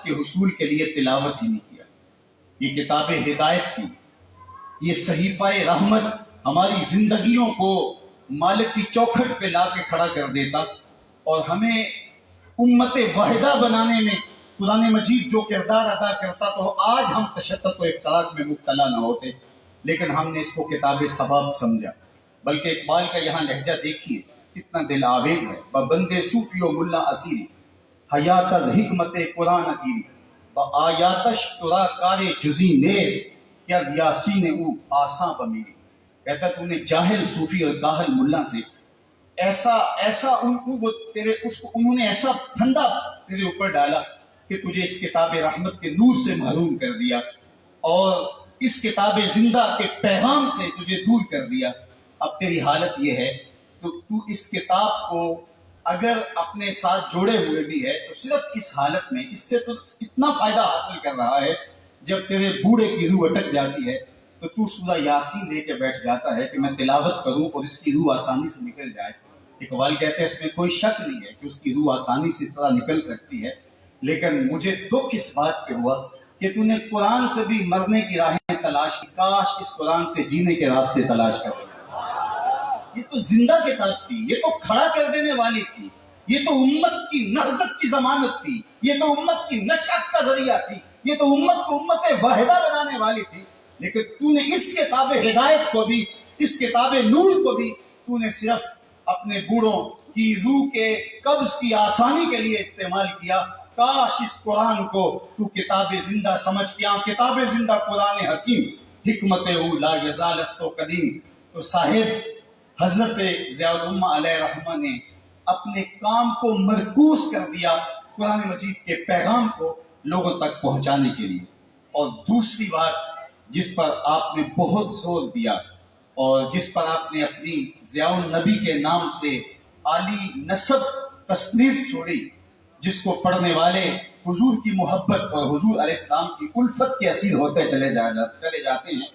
کے حصول کے لیے تلاوت ہی نہیں کیا۔ یہ کتاب ہدایت تھی، یہ صحیفہ رحمت ہماری زندگیوں کو مالک کی چوکھٹ پہ لا کے کھڑا کر دیتا اور ہمیں امت واحدہ بنانے میں قرآن مجید جو کردار ادا کرتا تو آج ہم تشدد و افتراق میں مبتلا نہ ہوتے، لیکن ہم نے اس کو کتاب ثواب سمجھا۔ بلکہ اقبال کا یہاں لہجہ دیکھیے کتنا دل آویز ہے۔ بندے صوفی و ملا اسیری حیات از حکمت قرآن گیری آیاتش ترا کار جزی نیز کہ از یاسین او آساں بمیری۔ کہتا تو نے جاہل صوفی اور کاہل ملا سے ایسا انہوں نے ایسا پھندا تیرے اوپر ڈالا کہ تجھے اس کتاب رحمت کے نور سے محروم کر دیا اور اس کتاب زندہ کے پیغام سے تجھے دور کر دیا۔ اب تیری حالت یہ ہے تو اس کتاب کو اگر اپنے ساتھ جوڑے ہوئے بھی ہے تو صرف اس حالت میں اس سے تو اتنا فائدہ حاصل کر رہا ہے جب تیرے بوڑھے کی روح اٹک جاتی ہے تو سورہ یاسین لے کے بیٹھ جاتا ہے کہ میں تلاوت کروں اور اس کی روح آسانی سے نکل جائے۔ اقبال کہتے ہیں اس میں کوئی شک نہیں ہے کہ اس کی روح آسانی سے اس طرح نکل سکتی ہے، لیکن مجھے دکھ اس بات پہ ہوا کہ تو نے قرآن سے بھی مرنے کی راہیں تلاش کی، کاش اس قرآن سے جینے کے راستے تلاش کر۔ یہ تو زندہ کتاب تھی، یہ تو کھڑا کر دینے والی تھی، یہ تو امت کی نہضت کی ضمانت تھی، یہ تو امت کی نشأت کا ذریعہ تھی، یہ تو امت کو امت واحدہ بنانے والی تھی، لیکن تو نے اس کتاب ہدایت کو بھی، اس کتاب نور کو بھی تو نے صرف اپنے بوڑھوں کی روح کے قبض کی آسانی کے لیے استعمال کیا۔ کاش اس قرآن کو تو کتاب زندہ سمجھ کیا، کتاب زندہ قرآن حکیم حکمت او لا یزال استو قدیم۔ تو صاحب حضرت ضیاء الامہ علیہ رحمہ نے اپنے کام کو مرکوز کر دیا قرآن مجید کے پیغام کو لوگوں تک پہنچانے کے لیے۔ اور دوسری بات جس پر آپ نے بہت زور دیا اور جس پر آپ نے اپنی ضیاء النبی کے نام سے عالی نسب تصنیف چھوڑی، جس کو پڑھنے والے حضور کی محبت اور حضور علیہ السلام کی الفت کے اسیر ہوتے چلے جاتے ہیں۔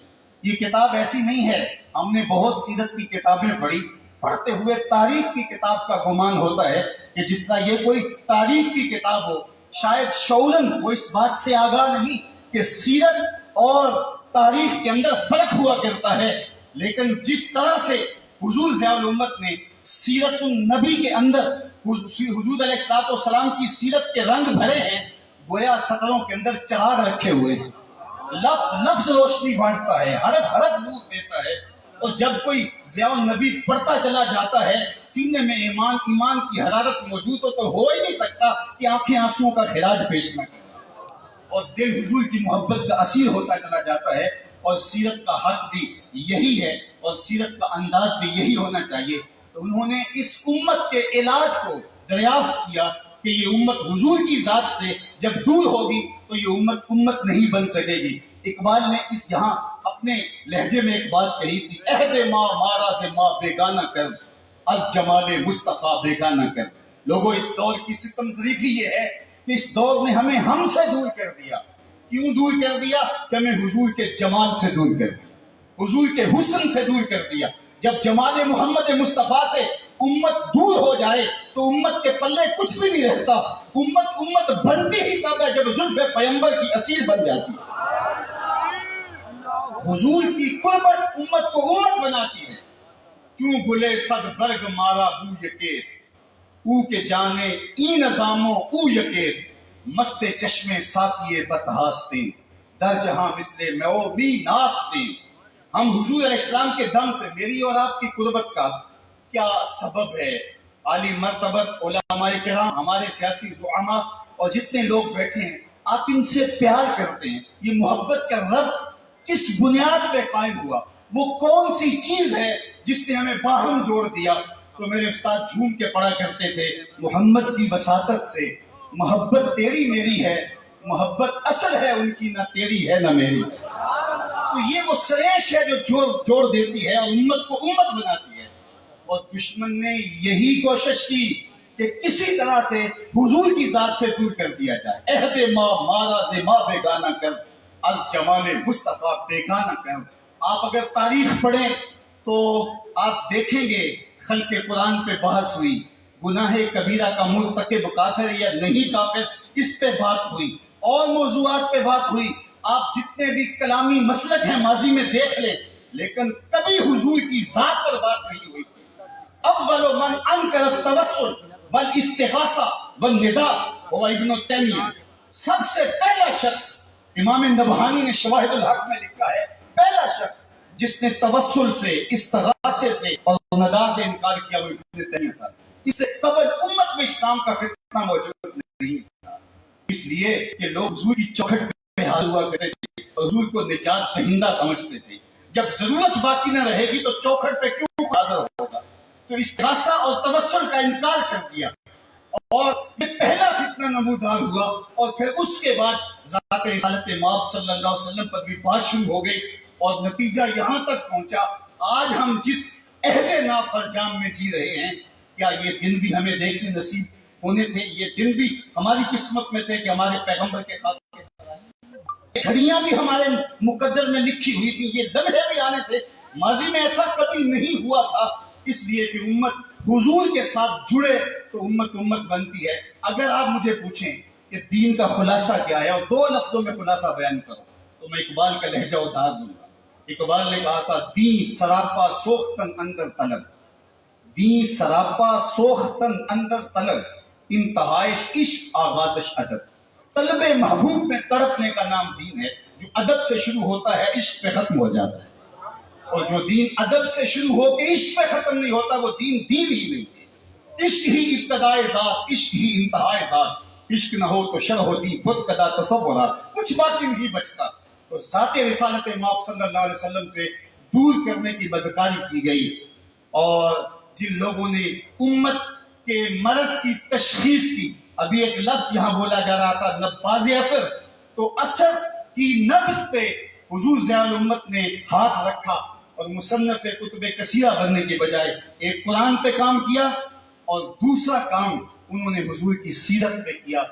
یہ کتاب ایسی نہیں ہے، ہم نے بہت سیرت کی کتابیں پڑھی، پڑھتے ہوئے تاریخ کی کتاب کا گمان ہوتا ہے کہ جس طرح یہ کوئی تاریخ کی کتاب ہو، شاید شعوراً وہ اس بات سے آگاہ نہیں کہ سیرت اور تاریخ کے اندر فرق ہوا کرتا ہے، لیکن جس طرح سے حضور ضیاء الامت نے سیرت النبی کے اندر حضور علیہ السلام کی سیرت کے رنگ بھرے ہیں، گویا سطروں کے اندر چراغ رکھے ہوئے ہیں، لفظ لفظ روشنی بانٹتا ہے، حرف حرف نور دیتا ہے، اور جب کوئی ضیاء النبی پڑھتا چلا جاتا ہے سینے میں ایمان کی حرارت موجود ہو ہی نہیں سکتا کہ آنکھیں آنسوؤں کا خراج پیش نہ کریں، اور دل حضور کی محبت کا اسیر ہوتا چلا جاتا ہے۔ اور سیرت کا حق بھی یہی ہے اور سیرت کا انداز بھی یہی ہونا چاہیے۔ تو انہوں نے اس امت کے علاج کو دریافت کیا کہ یہ امت حضور کی ذات سے جب دور ہوگی تو یہ امت نہیں بن سکے گی۔ اقبال نے اس یہاں اپنے لہجے میں ایک بات کہی تھی، عہد ماں مارا سے ماں بیگانہ کر از جمال مصطفیٰ بیگانہ کر۔ لوگوں اس دور کی ستم ظریفی یہ ہے کہ اس دور نے ہمیں ہم سے دور کر دیا۔ کیوں دور کر دیا؟ کہ ہمیں حضور کے جمال سے دور کر دیا، حضور کے حسن سے دور کر دیا۔ جب جمال محمد مصطفیٰ سے امت دور ہو جائے تو امت کے پلے کچھ بھی نہیں رہتا۔ امت بنتی ہی تب ہے جب زلف پیغمبر کی اسیر بن جاتی ہے۔ حضور کی قربت امت کو امت بناتی ہے۔ کیوں گلے صد برگ مارا بو یکیس او کے جانے ای نظاموں او یکیس مست چشمے ساقیے بتہاستیں در جہاں مثل میں او بھی ناستیں۔ ہم حضور علیہ السلام کے دم سے میری اور آپ کی قربت کا کیا سبب ہے؟ عالی مرتبت علماء کرام، ہمارے سیاسی زعماء اور جتنے لوگ بیٹھے ہیں، آپ ان سے پیار کرتے ہیں۔ یہ محبت کا ربط کس بنیاد پہ قائم ہوا؟ وہ کون سی چیز ہے جس نے ہمیں باہم جوڑ دیا؟ تو میرے استاد جھوم کے پڑھا کرتے تھے، محمد کی وساطت سے محبت تیری میری ہے، محبت اصل ہے ان کی، نہ تیری ہے نہ میری۔ تو یہ وہ سریش ہے جو جوڑ دیتی ہے اور امت کو امت بناتی ہے۔ اور دشمن نے یہی کوشش کی کہ کسی طرح سے حضور کی ذات سے دور کر دیا جائے۔ عہد ماں مارا سے ماں بیگانہ کر از جمال مصطفیٰ بیگانہ کر۔ آپ اگر تاریخ پڑھیں تو آپ دیکھیں گے خلق قرآن پہ بحث ہوئی، گناہ کبیرہ کا مرتکب کافر یا نہیں کافر، اس پہ بات ہوئی، اور موضوعات پہ بات ہوئی، آپ جتنے بھی کلامی مسلک ہیں ماضی میں دیکھ لیں، لیکن کبھی حضور کی ذات پر بات نہیں ہوئی۔ اول من انکر التوسل والاستغاثہ والنداء هو ابن تیمیہ۔ سب سے پہلا شخص، امام نبہانی نے شواہد الحق میں لکھا ہے، پہلا شخص جس نے توسل سے، استغاثے سے اور ندا سے انکار کیا وہ ابن تیمیہ تھا۔ اس سے قبل امت میں اسلام کا فتنہ موجود نہیں تھا، اس لیے کہ لوگ حضور کی چوکھٹ پہ حاضر ہوا کرتے تھے، حضور کو نجات دہندہ سمجھتے تھے۔ جب ضرورت باقی نہ رہے گی تو چوکھٹ پہ کیوں حاضر ہوگا؟ تو استغاثہ اور توسل کا انکار کر دیا، اور یہ پہلا فتنہ نمودار ہوا، اور پھر اس کے بعد ذات رسالت مآب صلی اللہ علیہ وسلم پر بھی بات شروع ہو گئی، اور نتیجہ یہاں تک پہنچا آج ہم جس عہد نافرجام میں جی رہے ہیں، کیا یہ دن بھی ہمیں دیکھنے نصیب ہونے تھے؟ یہ دن بھی ہماری قسمت میں تھے کہ ہمارے پیغمبر کے خاطر گھڑیاں بھی ہمارے مقدر میں لکھی ہوئی تھی، یہ لمحے بھی آنے تھے۔ ماضی میں ایسا کبھی نہیں ہوا تھا، اس لیے کہ امت حضور کے ساتھ جڑے تو امت بنتی ہے۔ اگر آپ مجھے پوچھیں کہ دین کا خلاصہ کیا ہے، اور دو لفظوں میں خلاصہ بیان کرو، تو میں اقبال کا لہجہ اتار دوں گا۔ اقبال نے کہا تھا، دین سراپا سوختن اندر طلب، دین سراپا سوختن اندر طلب، انتہائش عشق آغازش ادب۔ طلب محبوب میں تڑپنے کا نام دین ہے۔ جو ادب سے شروع ہوتا ہے عشق پہ ختم ہو جاتا ہے، اور جو دین ادب سے شروع ہو کے عشق پہ ختم نہیں ہوتا وہ دین ہی نہیں ہے۔ عشق ہی ابتدائے ذات، عشق ہی انتہائے ذات، عشق نہ ہو تو شر ہوتی بت کدا تصورات، کچھ باقی نہیں بچتا۔ تو ذات رسالت مآب صلی اللہ علیہ وسلم سے دور کرنے کی بدکاری کی گئی، اور جن لوگوں نے امت کے مرض کی تشخیص کی، ابھی ایک لفظ یہاں بولا جا رہا تھا نباز اثر، تو اثر کی نبض پہ حضور ضیاء الامت نے ہاتھ رکھا، اور مصنف کتب کثیرہ بننے کے بجائے ایک قرآن پہ کام کیا، اور دوسرا کام انہوں نے حضور کی سیرت پہ کیا،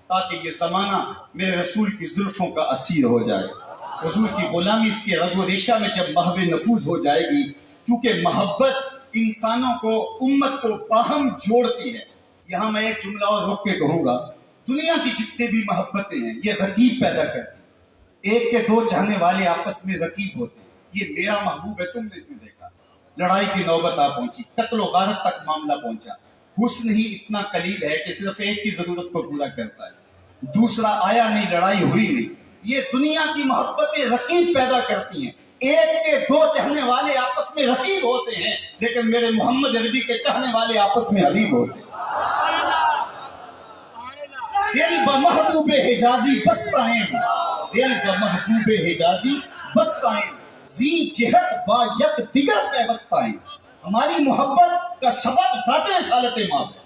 تاکہ یہ زمانہ میرے رسول کی زلفوں کا اسیر ہو جائے۔ حضور کی غلامی اس کے رگ و ریشہ میں جب محو نفوذ ہو جائے گی، کیونکہ محبت انسانوں کو، امت کو باہم جوڑتی ہے۔ یہاں میں ایک جملہ اور روک کے کہوں گا، دنیا کی جتنے بھی محبتیں ہیں یہ رقیب پیدا کرتی ہیں۔ ایک کے دو چاہنے والے آپس میں رقیب ہوتے ہیں، یہ میرا محبوب ہے، تم نے کیوں دیکھا؟ لڑائی کی نوبت آ پہنچی، قتل و غارت تک معاملہ پہنچا۔ حسن ہی اتنا قلیل ہے کہ صرف ایک کی ضرورت کو پورا کرتا ہے، دوسرا آیا نہیں، لڑائی ہوئی نہیں۔ یہ دنیا کی محبتیں رقیب پیدا کرتی ہیں، ایک کے دو چاہنے والے آپس میں رقیب ہوتے ہیں، لیکن میرے محمد عربی کے چاہنے والے آپس میں حبیب ہوتے ہیں۔ دل بمحبوب حجازی بستائیں، دل بمحبوب حجازی بستائیں، زین جہت با یک دیگر پیوستائیں۔ ہماری محبت کا سبب ذات رسالت مآب ہے۔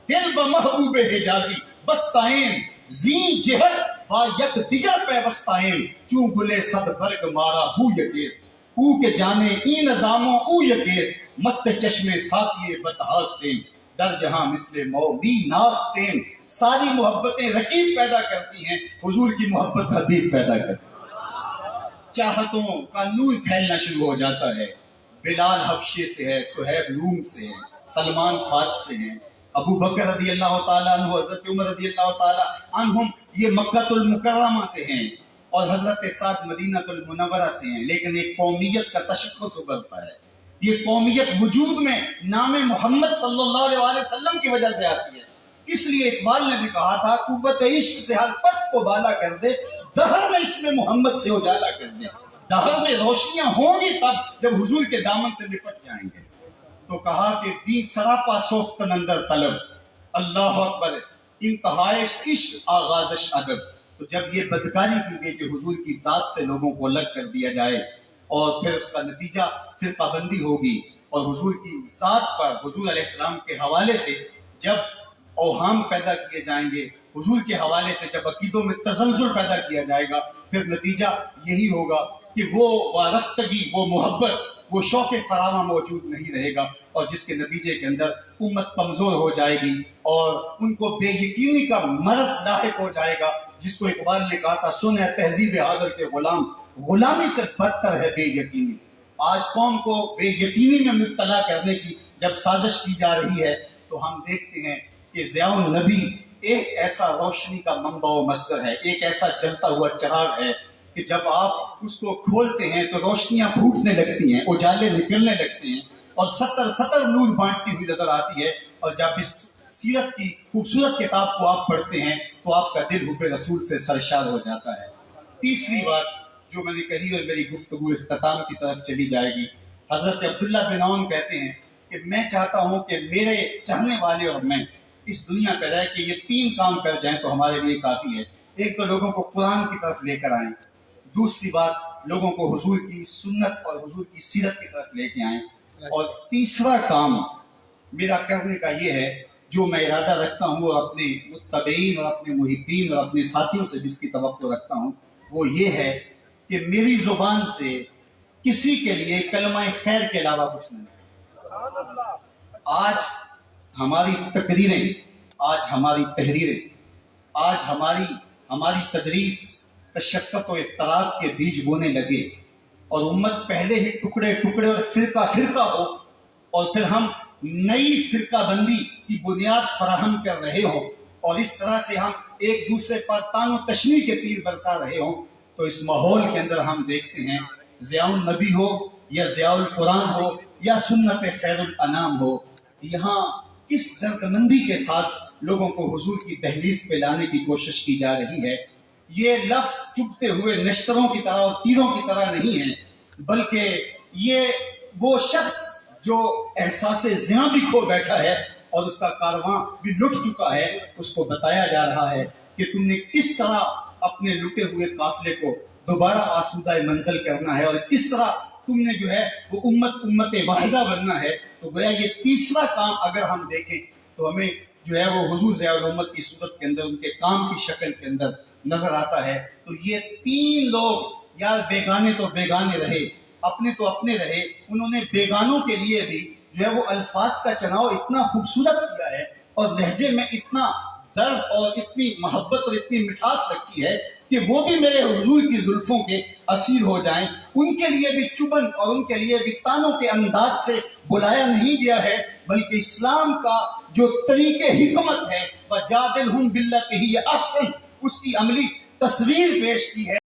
دل بمحبوب حجازی بستائیں، زین جہت با یک دیگر پیوستائیں، چون گلے صد برگ مارا ہو یکیز، او کے جانے ای نظاموں او یکیز، مست چشم ساقی بتہاستیں، در جہاں مثل مومی ناستیں۔ ساری محبتیں رقیب پیدا کرتی ہیں، حضور کی محبت حبیب پیدا کرتی ہے۔ چاہتوں کا نور پھیلنا شروع ہو جاتا ہے۔ بلال حبشے سے ہے، صہیب روم سے ہے، سلمان فارس سے ہیں، ابو بکر رضی اللہ تعالیٰ عنہ، حضرت عمر رضی اللہ تعالیٰ عنہم یہ مکہ المکرمہ سے ہیں، اور حضرت سعد مدینہ المنورہ سے ہیں، لیکن ایک قومیت کا تشخص ابھرتا ہے۔ یہ قومیت وجود میں نام محمد صلی اللہ علیہ وسلم کی وجہ سے آتی ہے۔ اس لیے اقبال نے بھی کہا تھا، قوت عشق سے ہر پست کو بالا کر دے، دہر میں اس میں محمد سے اجالا کر دے۔ دہر میں روشنیاں ہوں گی تب جب حضور کے دامن سے لپٹ جائیں گے۔ تو کہا کہ دین سراپا سوختن اندر طلب، اللہ اکبر، انتہائش عشق آغازش ادب۔ تو جب یہ بدکاری کی گئی کہ حضور کی ذات سے لوگوں کو الگ کر دیا جائے، اور پھر اس کا نتیجہ فرقہ بندی ہوگی، اور حضور کی ذات پر، حضور علیہ السلام کے حوالے سے جب اوہام پیدا کیے جائیں گے، حضور کے حوالے سے جب عقیدوں میں تزلزل پیدا کیا جائے گا، پھر نتیجہ یہی ہوگا کہ وہ وارفتگی، وہ محبت، وہ شوق فراوان موجود نہیں رہے گا، اور جس کے نتیجے کے اندر امت کمزور ہو جائے گی، اور ان کو بے یقینی کا مرض لاحق ہو جائے گا، جس کو اقبال نے کہا تھا، سن ہے تہذیب حاضر کے غلام، غلامی سے بدتر ہے بے یقینی۔ آج قوم کو بے یقینی میں مبتلا کرنے کی جب سازش کی جا رہی ہے، تو ہم دیکھتے ہیں کہ ضیاء النبی ایک ایسا روشنی کا منبع و مصدر ہے، ایک ایسا جلتا ہوا چراغ ہے کہ جب آپ اس کو کھولتے ہیں تو روشنیاں پھوٹنے لگتی ہیں، اجالے نکلنے لگتے ہیں اور سطر نور بانٹتی ہوئی نظر آتی ہے۔ اور جب اس سیرت کی خوبصورت کتاب کو آپ پڑھتے ہیں تو آپ کا دل حب رسول سے سرشار ہو جاتا ہے۔ تیسری بات جو میں نے کہی اور میری گفتگو اختتام کی طرف چلی جائے گی، حضرت عبداللہ بن عون کہتے ہیں کہ میں چاہتا ہوں کہ میرے چاہنے والے اور میں اس دنیا پہ رہ کے یہ 3 کام کر جائیں تو ہمارے لیے کافی ہے۔ ایک تو لوگوں کو قرآن کی طرف لے کر آئیں، دوسری بات لوگوں کو حضور کی سنت اور حضور کی سیرت کی طرف لے کے آئیں، اور تیسرا کام میرا کرنے کا یہ ہے جو میں ارادہ رکھتا ہوں اور اپنے متبعین اور اپنے محبین اور اپنے ساتھیوں سے بھی اس کی توقع رکھتا ہوں، وہ یہ ہے کہ میری زبان سے کسی کے لیے کلمہ خیر کے علاوہ کچھ نہیں۔ آج ہماری تقریریں، آج ہماری تحریریں، آج ہماری تدریس تشکک و افتراق کے بیج بونے لگے اور امت پہلے ہی ٹکڑے ٹکڑے اور فرقہ فرقہ ہو، اور پھر ہم نئی فرقہ بندی کی بنیاد فراہم کر رہے ہوں اور اس طرح سے ہم ایک دوسرے پر تان و تشنیع کے تیر برسا رہے ہوں، تو اس ماحول کے اندر ہم دیکھتے ہیں ضیاء النبی ہو یا ضیاء القرآن ہو یا سنت خیر الانام ہو، یہاں اس دردمندی کے ساتھ لوگوں کو حضور کی دہلیز پہ لانے کی کوشش کی جا رہی ہے۔ یہ لفظ چبھتے ہوئے نشتروں کی طرح اور تیروں کی طرح نہیں ہے، بلکہ یہ وہ شخص جو احساس زیاں بھی کھو بیٹھا ہے اور اس کا کارواں بھی لٹ چکا ہے، اس کو بتایا جا رہا ہے کہ تم نے کس طرح اپنے لٹے ہوئے قافلے کو دوبارہ آسودہ منزل کرنا ہے اور کس طرح تم نے جو ہے وہ امت واحدہ بننا ہے۔ تو گویا یہ تیسرا کام اگر ہم دیکھیں تو ہمیں جو ہے وہ حضور ضیاء الامت کی صورت کے اندر، ان کے کام کی شکل کے اندر نظر آتا ہے۔ تو یہ 3 لوگ یار بیگانے تو بیگانے رہے، اپنے تو اپنے رہے، انہوں نے بیگانوں کے لیے بھی جو ہے وہ الفاظ کا چناؤ اتنا خوبصورت کیا ہے اور لہجے میں اتنا درد اور اتنی محبت اور اتنی مٹھاس رکھی ہے کہ وہ بھی میرے حضور کی زلفوں کے اسیر ہو جائیں۔ ان کے لیے بھی چبن اور ان کے لیے بھی تانوں کے انداز سے بلایا نہیں گیا ہے، بلکہ اسلام کا جو طریق حکمت ہے وَجَادِلْهُمْ بِالَّتِي هِيَ أَحْسَنُ، اس کی عملی تصویر پیش کی ہے۔